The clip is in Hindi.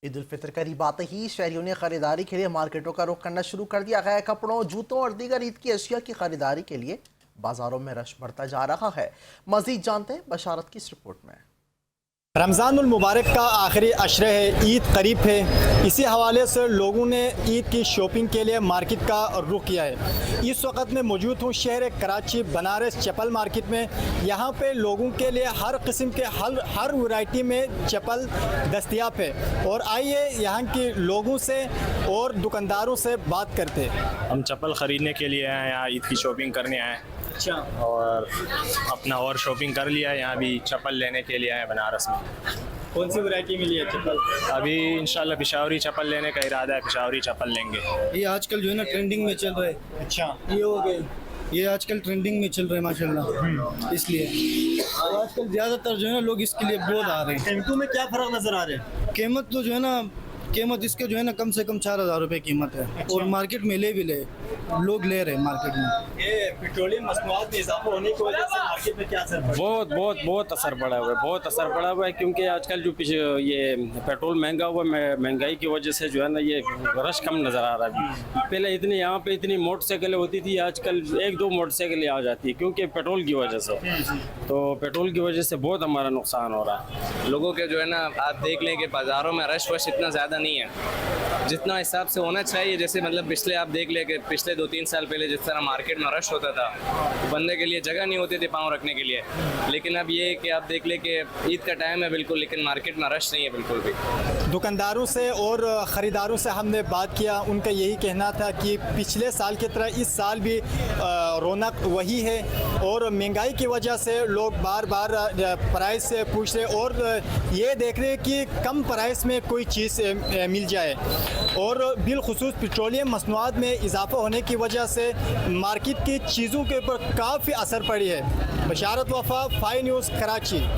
ईद उल फितर करीब आते ही शहरियों ने खरीदारी के लिए मार्केटों का रुख करना शुरू कर दिया है। कपड़ों, जूतों और दीगर ईद की अशिया की खरीदारी के लिए बाजारों में रश बढ़ता जा रहा है। मजीद जानते हैं बशारत की इस रिपोर्ट में। रमज़ानुल मुबारक का आखिरी अशरे है, ईद करीब है। इसी हवाले से लोगों ने ईद की शॉपिंग के लिए मार्केट का रुख किया है। इस वक्त मैं मौजूद हूँ शहर कराची बनारस चप्पल मार्केट में। यहाँ पे लोगों के लिए हर किस्म के हर वैरायटी में चप्पल दस्तयाब है। और आइए यहाँ के लोगों से और दुकानदारों से बात करते हैं। हम चप्पल ख़रीदने के लिए आए, यहाँ ईद की शॉपिंग करने आए। अच्छा, और अपना और शॉपिंग कर लिया, यहाँ भी चप्पल लेने के लिए आए बनारस में। कौन सी वैरायटी मिली है चप्पल? अभी इंशाल्लाह पिशावरी चप्पल लेने का इरादा है, पिशावरी चप्पल लेंगे। ये आजकल जो है ना ट्रेंडिंग में चल रहा है। अच्छा, ये हो गए, ये आजकल ट्रेंडिंग में चल रहा है माशाल्लाह, इसलिए और आजकल ज़्यादातर जो है ना लोग इसके लिए बहुत आ रहे हैं। कीमतों में क्या फ़र्क नज़र आ रहा है? कीमत तो जो है ना, कीमत इसके जो है ना कम से कम 4,000 रुपये कीमत है। अच्छा। और मार्केट में ले भी ले लोग ले रहे हैं मार्केट में। ये पेट्रोलियम मसनूआत में इजाफा होने की वजह से मार्केट में क्या असर पड़ा? बहुत असर पड़ा हुआ है, बहुत असर पड़ा हुआ है। क्योंकि आजकल जो ये पेट्रोल महंगा हुआ, महंगाई की वजह से जो है ना ये रश कम नज़र आ रहा है। पहले इतनी यहाँ पे इतनी मोटरसाइकिलें होती थी, आजकल 1-2 मोटरसाइकिलें आ जाती है, क्योंकि पेट्रोल की वजह से। तो पेट्रोल की वजह से बहुत हमारा नुकसान हो रहा है। लोगों के जो है ना, आप देख लें कि बाज़ारों में रश वश इतना ज़्यादा नहीं है जितना हिसाब से होना चाहिए। जैसे मतलब पिछले आप देख लें कि पिछले 2-3 साल पहले जिस तरह मार्केट में रश होता था, बंदे के लिए जगह नहीं होती थी पाँव रखने के लिए। लेकिन अब ये है कि आप देख लें कि ईद का टाइम है बिल्कुल, लेकिन मार्केट में रश नहीं है बिल्कुल भी। दुकानदारों से और ख़रीदारों से हमने बात किया, उनका यही कहना था कि पिछले साल की तरह इस साल भी रौनक वही है। और महंगाई की वजह से लोग बार बार प्राइस से पूछ रहे और ये देख रहे कि कम प्राइस में कोई चीज़ मिल जाए। और बिलखुसूस पेट्रोलियम मसनूआत में इजाफा होने की वजह से मार्केट की चीज़ों के ऊपर काफ़ी असर पड़ी है। बशारत वफ़ा, फाई न्यूज़, कराची।